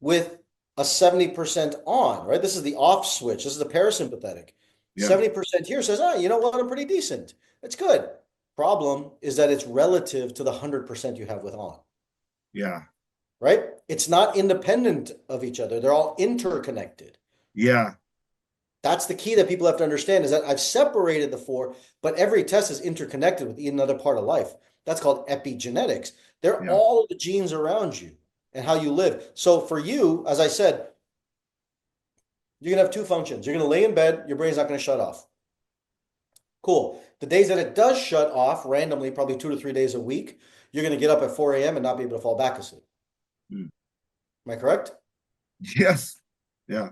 S2: with a 70% on, right? This is the off switch. This is the parasympathetic.
S1: Yeah,
S2: 70% here says, you know what? I'm pretty decent. It's good. Problem is that it's relative to the 100% you have with on,
S1: yeah,
S2: right? It's not independent of each other. They're all interconnected.
S1: yeah,
S2: That's the key that people have to understand is that I've separated the four, but every test is interconnected with another part of life. That's called epigenetics. They're
S1: yeah.
S2: all the genes around you and how you live. So for you, as I said, you're going to have two functions. You're going to lay in bed, your brain's not going to shut off. Cool. The days that it does shut off randomly, probably 2 to 3 days a week, you're going to get up at 4 a.m. and not be able to fall back asleep.
S1: Mm.
S2: Am I correct?
S1: Yes. Yeah.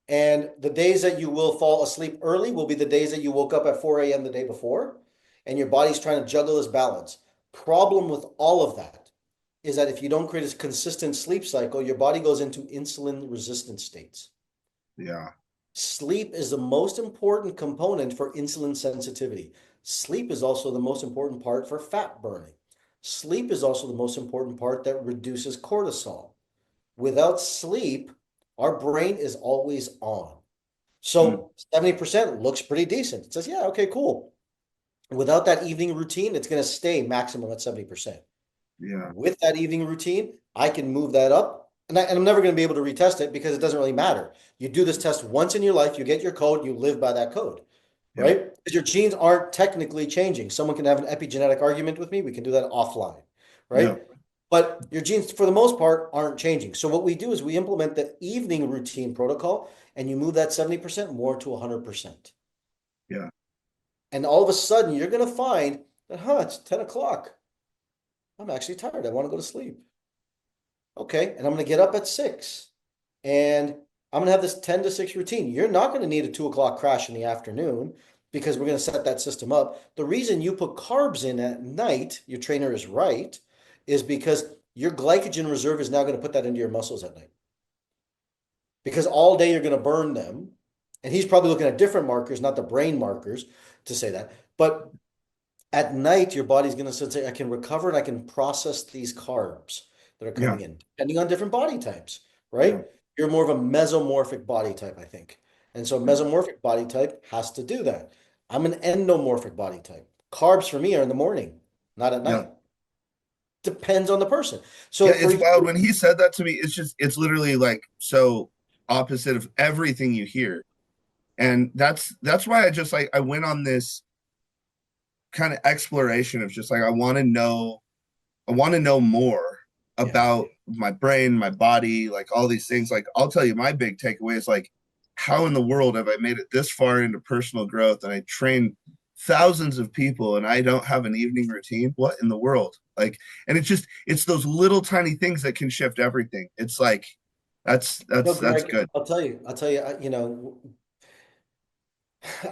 S2: And the days that you will fall asleep early will be the days that you woke up at 4 a.m. the day before, and your body's trying to juggle this balance. Problem with all of that is that if you don't create a consistent sleep cycle, your body goes into insulin resistant states.
S1: Yeah.
S2: Sleep is the most important component for insulin sensitivity. Sleep is also the most important part for fat burning. Sleep is also the most important part that reduces cortisol. Without sleep, our brain is always on.
S1: Mm.
S2: So 70% looks pretty decent. It says, yeah, okay, cool. Without that evening routine, it's going to stay maximum at 70%.
S1: Yeah.
S2: With that evening routine, I can move that up. And I'm never going to be able to retest it because it doesn't really matter. You do this test once in your life, you get your code, you live by that code,
S1: Yeah.
S2: right? Because your genes aren't technically changing. Someone can have an epigenetic argument with me. We can do that offline,
S1: Yeah.
S2: right? But your genes, for the most part, aren't changing. So what we do is we implement the evening routine protocol and you move that 70% more to 100%.
S1: Yeah.
S2: And all of a sudden, you're going to find that, it's 10 o'clock. I'm actually tired. I want to go to sleep. Okay. And I'm going to get up at 6. And I'm going to have this 10 to 6 routine. You're not going to need a 2 o'clock crash in the afternoon because we're going to set that system up. The reason you put carbs in at night, your trainer is right, is because your glycogen reserve is now going to put that into your muscles at night. Because all day you're going to burn them. And he's probably looking at different markers, not the brain markers to say that. But at night, your body's going to say, I can recover and I can process these carbs that are
S1: Yeah.
S2: coming in, depending on different body types,
S1: Yeah.
S2: right? You're more of a mesomorphic body type, I think. And so
S1: Yeah.
S2: mesomorphic body type has to do that. I'm an endomorphic body type. Carbs for me are in the morning, not at
S1: Yeah.
S2: night. Depends on the person.
S1: Yeah.
S2: So for
S1: It's wild
S2: you,
S1: when he said that to me. It's literally like so opposite of everything you hear. And that's why I just like I went on this kind of exploration of just like I want to know more
S2: yeah.
S1: about my brain, my body, like all these things. Like I'll tell you my big takeaway is like how in the world have I made it this far into personal growth and I train thousands of people and I don't have an evening routine? What in the world? Like and it's those little tiny things that can shift everything. It's like
S2: No,
S1: that's
S2: Greg,
S1: good.
S2: I'll tell you,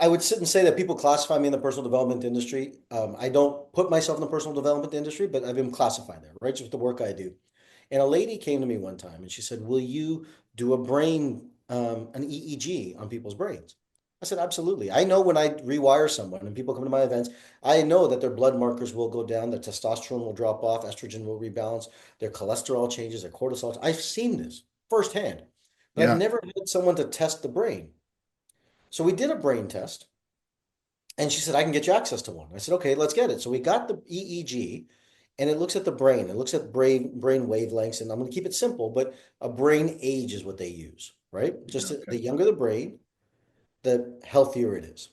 S2: I would sit and say that people classify me in the personal development industry. I don't put myself in the personal development industry, but I've been classified there, right? Just with the work I do. And a lady came to me one time and she said, will you do an EEG on people's brains? I said, absolutely. I know when I rewire someone and people come to my events, I know that their blood markers will go down, their testosterone will drop off, estrogen will rebalance, their cholesterol changes, their cortisol. I've seen this firsthand, but I've
S1: Yeah.
S2: never had someone to test the brain. So we did a brain test And she said, I can get you access to one. I said, okay, let's get it. So we got the EEG and it looks at the brain. It looks at brain wavelengths. And I'm going to keep it simple, but a brain age is what they use, right?
S1: Yeah,
S2: Just the
S1: okay.
S2: younger the brain, the healthier it is.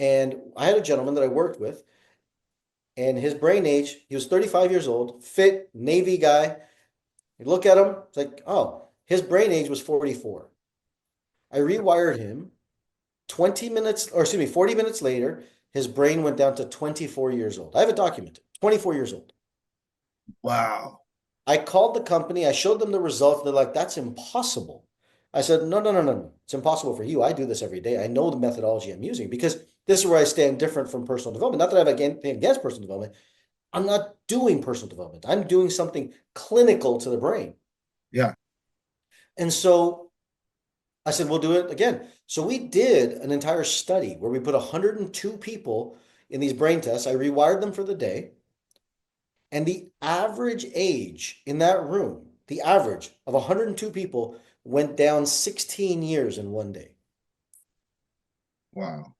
S2: And I had a gentleman that I worked with, and his brain age, he was 35 years old, fit, Navy guy. You look at him, it's like, oh, his brain age was 44. I rewired him 20 minutes, or excuse me, 40 minutes later, his brain went down to 24 years old. I have it documented, 24 years old.
S1: Wow.
S2: I called the company, I showed them the results. They're like, that's impossible. I said, no, no, no, no, no. It's impossible for you. I do this every day. I know the methodology I'm using because this is where I stand different from personal development. Not that I have anything against personal development. I'm not doing personal development. I'm doing something clinical to the brain.
S1: Yeah.
S2: And so I said, we'll do it again. So we did an entire study where we put 102 people in these brain tests. I rewired them for the day. And the average age in that room, the average of 102 people went down 16 years in one day.
S1: Wow.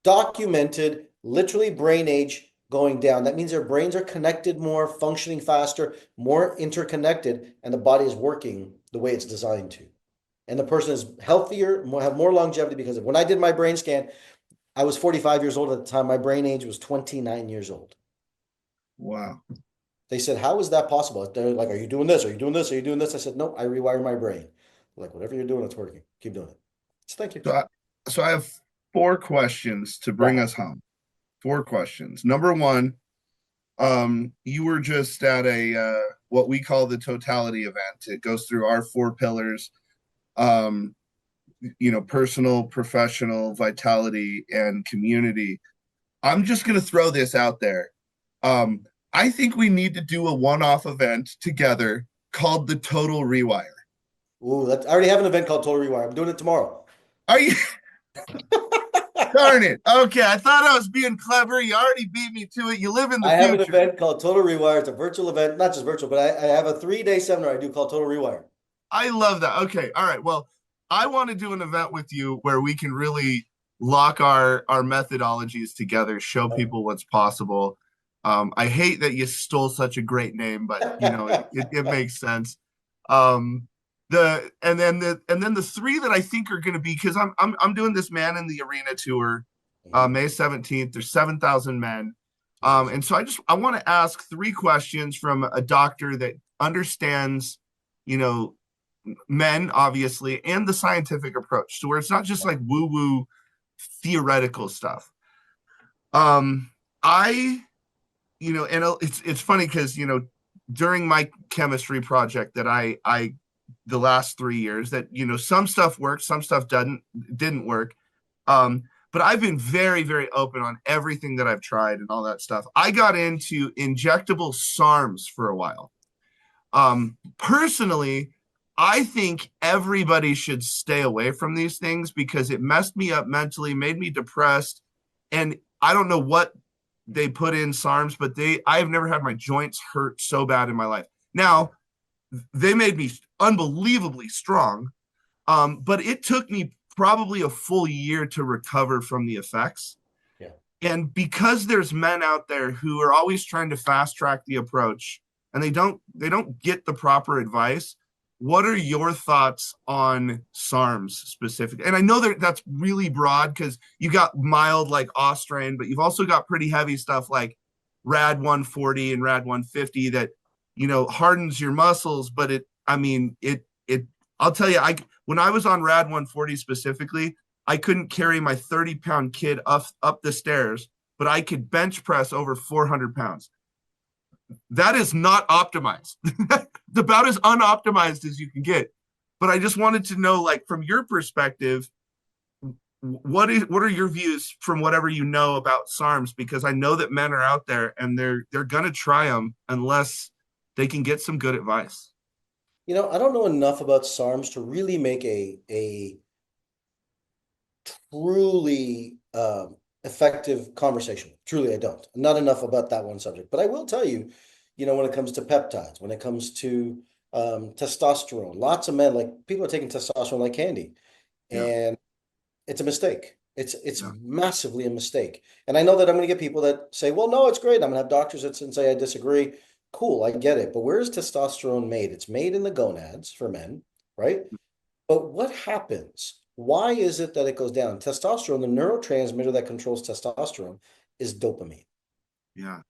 S2: Documented, literally brain age going down. That means their brains are connected more, functioning faster, more interconnected, and the body is working the way it's designed to. And the person is healthier, have more longevity because of when I did my brain scan, I was 45 years old at the time. My brain age was 29 years old.
S1: Wow.
S2: They said, how is that possible? They're like, are you doing this? Are you doing this? Are you doing this? I said, no, I rewire my brain. They're like, whatever you're doing, it's working. Keep doing it. So thank you.
S1: So I have four questions to bring
S2: Yeah.
S1: us home. Four questions. Number one, you were just at a what we call the totality event. It goes through our four pillars, um, personal, professional, vitality, and community. I'm just gonna throw this out there. Um, I think we need to do a one-off event together called the Total Rewire.
S2: Ooh, I already have an event called Total Rewire. I'm doing it tomorrow.
S1: Are you darn it? Okay, I thought I was being clever. You already beat me to it. You live in the
S2: I have an
S1: future.
S2: event called Total Rewire. It's a virtual event, not just virtual, but I have a 3-day seminar I do called Total Rewire.
S1: I love that. Okay, all right. Well, I want to do an event with you where we can really lock our methodologies together, show people what's possible. I hate that you stole such a great name, but it makes sense. Um, the three that I think are going to be because I'm doing this Man in the Arena tour,
S2: Mhm.
S1: May 17th. There's 7,000 men,
S2: Amazing.
S1: and so I want to ask three questions from a doctor that understands, you know, men obviously, and the scientific approach, so where it's not just like woo woo theoretical stuff. Um, I and it's funny because during my chemistry project that I the last 3 years that some stuff worked, some stuff didn't work. But I've been very, very open on everything that I've tried and all that stuff. I got into injectable SARMs for a while. Personally, I think everybody should stay away from these things because it messed me up mentally, made me depressed, and I don't know what they put in SARMs, but I've never had my joints hurt so bad in my life. Now, they made me unbelievably strong, but it took me probably a full year to recover from the effects.
S2: Yeah.
S1: And because there's men out there who are always trying to fast track the approach and they don't get the proper advice, what are your thoughts on SARMs specifically? And I know that's really broad because you got mild like Austrain, but you've also got pretty heavy stuff like Rad 140 and Rad 150 that hardens your muscles, but it I'll tell you, I when I was on Rad 140 specifically, I couldn't carry my 30-pound kid up the stairs, but I could bench press over 400 pounds. That is not optimized. About as unoptimized as you can get. But I just wanted to know, like, from your perspective, what are your views from whatever you know about SARMs? Because I know that men are out there and they're gonna try them unless they can get some good advice.
S2: I don't know enough about SARMs to really make a truly effective conversation. Truly, I don't. Not enough about that one subject. But I will tell you, when it comes to peptides, when it comes to testosterone, lots of men, like people are taking testosterone like candy,
S1: Yeah.
S2: and it's a mistake. It's
S1: Yeah.
S2: massively a mistake. And I know that I'm going to get people that say, well, no, it's great. I'm going to have doctors that say I disagree. Cool, I get it. But where is testosterone made? It's made in the gonads for men, right? But what happens? Why is it that it goes down? Testosterone, the neurotransmitter that controls testosterone, is dopamine.
S1: Yeah.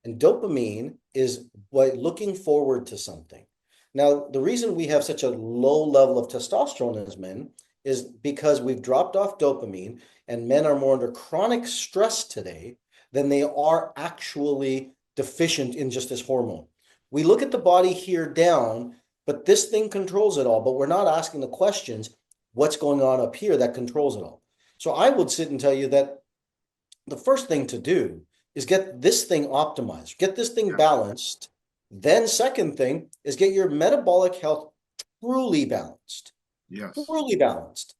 S2: And dopamine is what looking forward to something. Now, the reason we have such a low level of testosterone as men is because we've dropped off dopamine, and men are more under chronic stress today than they are actually deficient in just this hormone. We look at the body here down, but this thing controls it all, but we're not asking the questions, what's going on up here that controls it all? So I would sit and tell you that the first thing to do is get this thing optimized, get this thing
S1: Yeah.
S2: balanced. Then, second thing is get your metabolic health truly balanced,
S1: Yes.
S2: truly balanced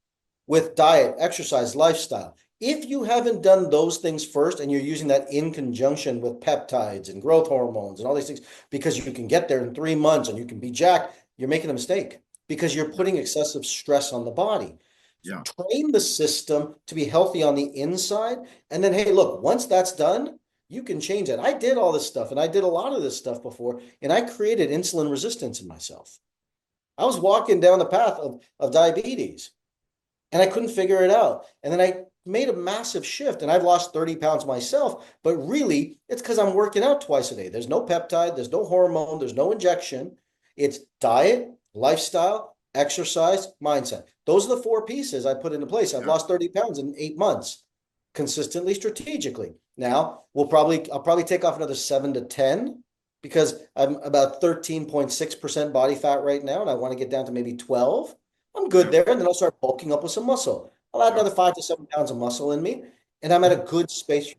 S2: with diet, exercise, lifestyle. If you haven't done those things first and you're using that in conjunction with peptides and growth hormones and all these things, because you can get there in 3 months and you can be jacked, you're making a mistake because you're
S1: Yeah.
S2: putting excessive stress on the body.
S1: Yeah.
S2: Train the system to be healthy on the inside. And then, hey, look, once that's done, you can change it. I did all this stuff and I did a lot of this stuff before, and I created insulin resistance in myself. I was walking down the path of diabetes and I couldn't figure it out. And then I made a massive shift and I've lost 30 pounds myself. But really, it's because I'm working out twice a day. There's no peptide, there's no hormone, there's no injection. It's diet, lifestyle, exercise, mindset. Those are the four pieces I put into place. I've
S1: Yeah.
S2: lost 30 pounds in 8 months, consistently, strategically. Now I'll probably take off another 7 to 10 because I'm about 13.6% body fat right now, and I want to get down to maybe 12. I'm good
S1: Yeah.
S2: there, and then I'll start bulking up with some muscle. I'll add
S1: Yeah.
S2: another 5 to 7 pounds of muscle in me, and I'm at a good space.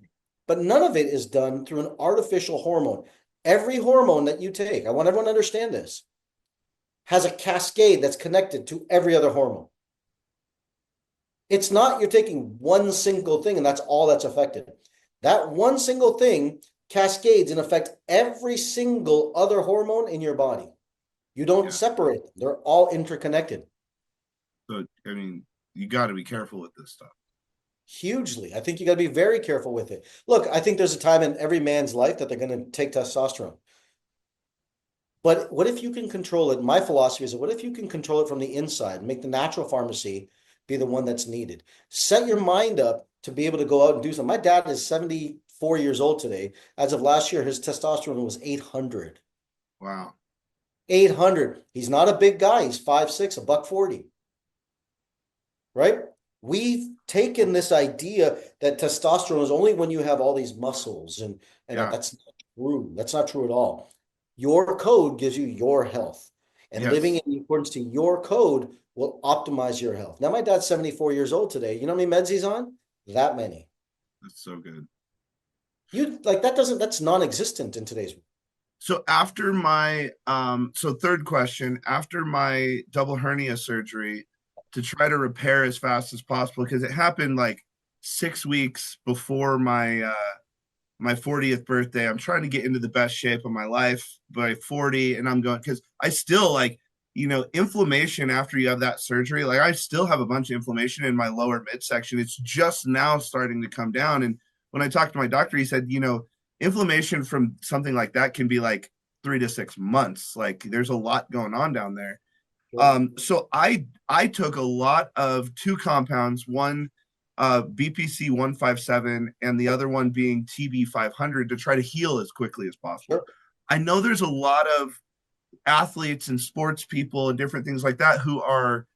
S2: But none of it is done through an artificial hormone. Every hormone that you take, I want everyone to understand this, has a cascade that's connected to every other hormone. It's not you're taking one single thing and that's all that's affected. That one single thing cascades and affects every single other hormone in your body. You don't
S1: Yeah.
S2: separate them. They're all interconnected.
S1: So, I mean, you got to be careful with this stuff.
S2: Hugely. I think you got to be very careful with it. Look, I think there's a time in every man's life that they're going to take testosterone. But what if you can control it? My philosophy is, what if you can control it from the inside, make the natural pharmacy be the one that's needed? Set your
S1: Yeah.
S2: mind up to be able to go out and do something. My dad is 74 years old today. As of last year, his testosterone was 800.
S1: Wow.
S2: 800. He's not a big guy. He's 5'6", a buck 40, right? We've taken this idea that testosterone is only when you have all these muscles, and
S1: Yeah.
S2: that's not true. That's not true at all. Your code gives you your health, and living
S1: Yes.
S2: in accordance to your code will optimize your health. Now, my dad's 74 years old today. You know how many meds he's on? That many.
S1: That's so good.
S2: You like that doesn't that's non-existent in today's world.
S1: So after my so third question, after my double hernia surgery, to try to repair as fast as possible because it happened like 6 weeks before my 40th birthday. I'm trying to get into the best shape of my life by 40, and I'm going because I still like, inflammation after you have that surgery. Like I still have a bunch of inflammation in my lower midsection. It's just now starting to come down. And when I talked to my doctor, he said, inflammation from something like that can be like 3 to 6 months. Like there's a lot going on down there.
S2: Sure.
S1: So I took a lot of two compounds, one BPC 157 and the other one being TB 500 to try to heal as quickly as possible.
S2: Sure.
S1: I know there's a lot of athletes and sports people and different things like that who are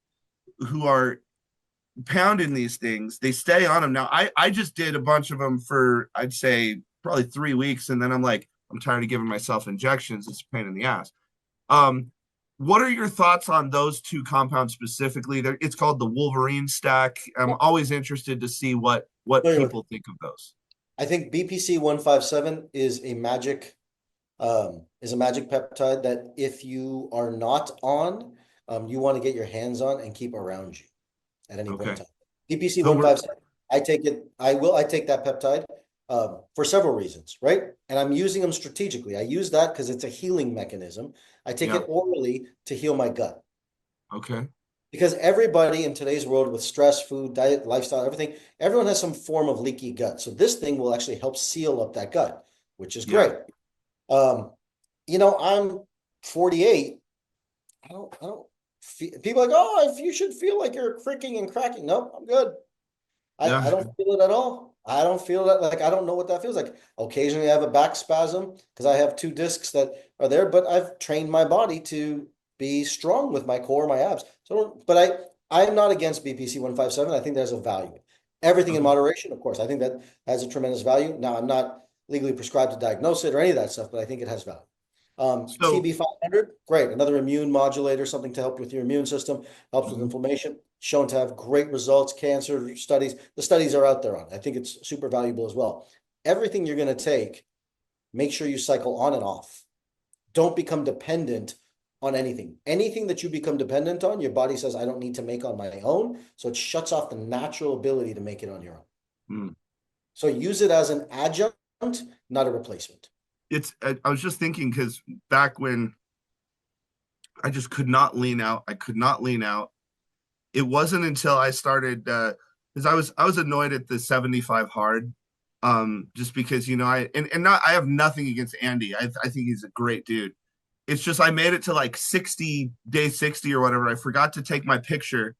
S1: pounding these things. They stay on them. Now I just did a bunch of them for I'd say probably 3 weeks, and then I'm like I'm tired of giving myself injections. It's a pain in the ass. Um, what are your thoughts on those two compounds specifically? It's called the Wolverine stack. I'm
S2: Yeah.
S1: always interested to see what
S2: Familiar with it.
S1: people think of those.
S2: I think BPC 157 is a magic peptide that if you are not on, you want to get your hands on and keep around you at any point in
S1: Okay.
S2: time. BPC
S1: So we're
S2: 157, I take it, I take that peptide for several reasons, right? And I'm using them strategically. I use that because it's a healing mechanism. I take
S1: yeah,
S2: it orally to heal my gut.
S1: okay.
S2: Because everybody in today's world with stress, food, diet, lifestyle, everything, everyone has some form of leaky gut. So this thing will actually help seal up that gut, which is
S1: Yeah.
S2: great. Um, I'm 48. I don't feel, people are like, oh, if you should feel like you're cricking and cracking. No, I'm good. I
S1: Yeah.
S2: don't feel it at all. I don't feel that, like I don't know what that feels like. Occasionally I have a back spasm because I have two discs that are there, but I've trained my body to be strong with my core, my abs. So, but I'm not against BPC 157. I think there's a value. Everything in
S1: Okay.
S2: moderation, of course. I think that has a tremendous value. Now, I'm not legally prescribed to diagnose it or any of that stuff, but I think it has value.
S1: So,
S2: CB500, great. Another immune modulator, something to help with your immune system, helps with
S1: mhm.
S2: inflammation, shown to have great results. Cancer studies, the studies are out there on it. I think it's super valuable as well. Everything you're going to take, make sure you cycle on and off. Don't become dependent on anything. Anything that you become dependent on, your body says, I don't need to make on my own. So it shuts off the natural ability to make it on your own.
S1: Mm.
S2: So use it as an adjunct, not a replacement.
S1: I was just thinking because back when I just could not lean out, I could not lean out. It wasn't until I started because I was annoyed at the 75 hard. Just because and not I have nothing against Andy. I think he's a great dude. It's just I made it to like 60 day 60 or whatever. I forgot to take my picture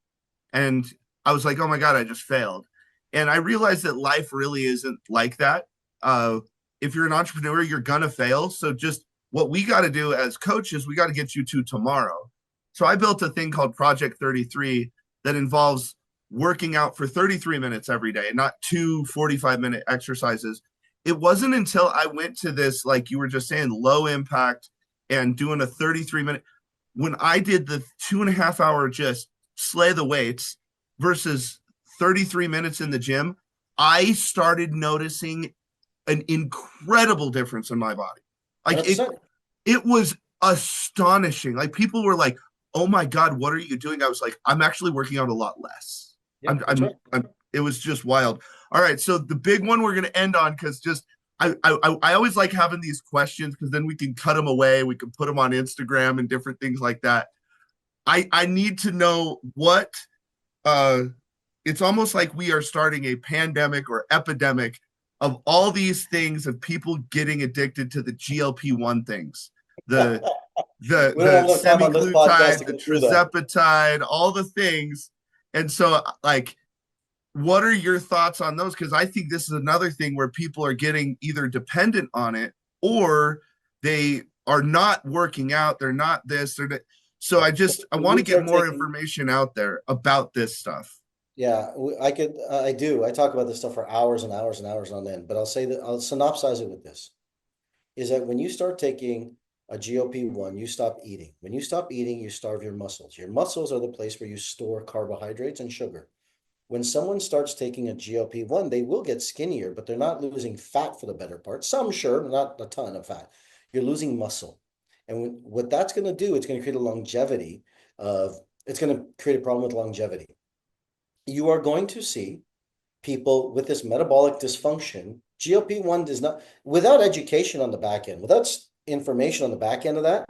S1: and I was like, oh my God, I just failed. And I realized that life really isn't like that. Uh, if you're an entrepreneur, you're gonna fail. So just what we got to do as coaches, we got to get you to tomorrow. So I built a thing called Project 33 that involves working out for 33 minutes every day, not two 45-minute exercises. It wasn't until I went to this, like you were just saying, low impact and doing a 33-minute, when I did the 2.5 hour just slay the weights versus 33 minutes in the gym, I started noticing an incredible difference in my body. Like it
S2: 100%.
S1: it was astonishing. Like people were like, "Oh my God, what are you doing?" I was like, "I'm actually working out a lot less."
S2: Yeah, that's right.
S1: It was just wild. All right, so the big one we're gonna end on because just I always like having these questions because then we can cut them away. We can put them on Instagram and different things like that. I need to know what uh it's almost like we are starting a pandemic or epidemic of all these things of people getting addicted to the GLP-1 things. The the
S2: We don't have
S1: the
S2: enough time on this podcast to
S1: semiglutide, the
S2: go through that.
S1: trizepatide, all the things. And so like what are your thoughts on those? Because I think this is another thing where people are getting either dependent on it or they are not working out. They're not this. They're that. So I
S2: When
S1: want
S2: you
S1: to get
S2: start
S1: more
S2: taking,
S1: information out there about this stuff.
S2: yeah, I could, I do. I talk about this stuff for hours and hours and hours on end, but I'll say that I'll synopsize it with this, is that when you start taking a GLP-1, you stop eating. When you stop eating, you starve your muscles. Your muscles are the place where you store carbohydrates and sugar. When someone starts taking a GLP-1, they will get skinnier, but they're not losing fat for the better part. Some, sure, not a ton of fat. You're losing muscle. And what that's going to do, it's going to create a longevity of, it's going to create a problem with longevity. You are going to see people with this metabolic dysfunction. GLP-1 does not, without education on the back end, without information on the back end of that,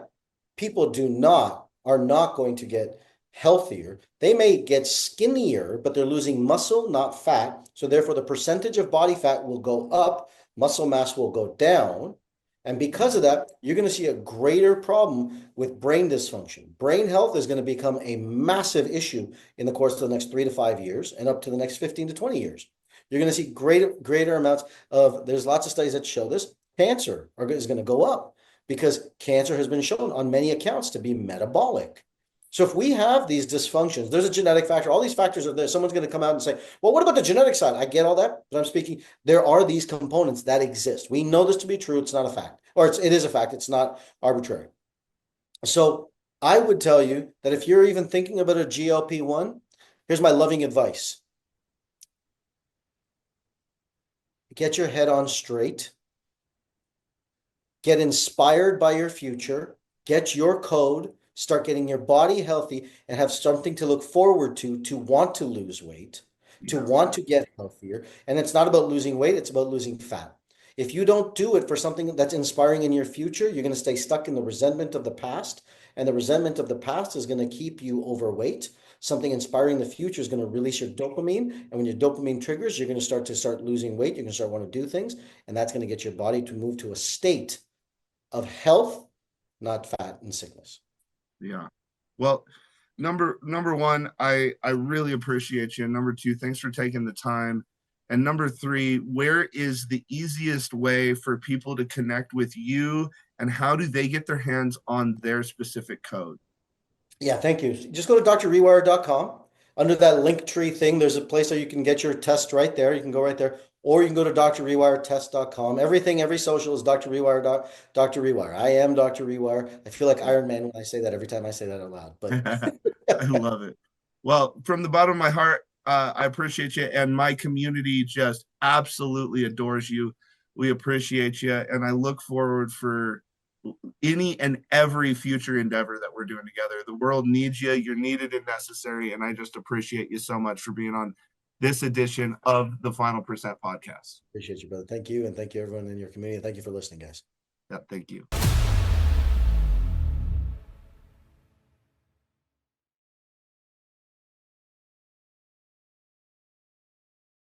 S2: people are not going to get healthier. They may get skinnier, but they're losing muscle, not fat. So therefore, the percentage of body fat will go up, muscle mass will go down. And because of that, you're going to see a greater problem with brain dysfunction. Brain health is going to become a massive issue in the course of the next 3 to 5 years and up to the next 15 to 20 years. You're going to see greater amounts of, there's lots of studies that show this, cancer is going to go up because cancer has been shown on many accounts to be metabolic. So if we have these dysfunctions, there's a genetic factor. All these factors are there. Someone's going to come out and say, well, what about the genetic side? I get all that, but I'm speaking, there are these components that exist. We know this to be true. It's not a fact, or it is a fact. It's not arbitrary. So I would tell you that if you're even thinking about a GLP-1, here's my loving advice. Get your head on straight. Get inspired by your future. Get your code. Start getting your body healthy and have something to look forward to want to lose weight, to
S1: Yeah.
S2: want to get healthier. And it's not about losing weight, it's about losing fat. If you don't do it for something that's inspiring in your future, you're going to stay stuck in the resentment of the past. And the resentment of the past is going to keep you overweight. something inspiring in the future is going to release your dopamine. And when your dopamine triggers, you're going to start losing weight. You're going to start wanting to do things. And that's going to get your body to move to a state of health, not fat and sickness.
S1: Yeah. Well, number one, I really appreciate you. And number two, thanks for taking the time. And number three, where is the easiest way for people to connect with you, and how do they get their hands on their specific code?
S2: Yeah, thank you. Just go to drrewire.com. Under that link tree thing, there's a place where you can get your test right there. You can go right there. Or you can go to drrewiretest.com. Everything, every social is Dr. Rewire, Dr. Rewire. I am Dr. Rewire. I feel like Iron Man when I say that every time I say that out loud. But
S1: I love it. Well, from the bottom of my heart, I appreciate you, and my community just absolutely adores you. We appreciate you, and I look forward for any and every future endeavor that we're doing together. The world needs you. You're needed and necessary, and I just appreciate you so much for being on this edition of the Final Percent podcast.
S2: appreciate you, brother. Thank you. And thank you, everyone in your community. And thank you for listening, guys.
S1: Yeah, thank you.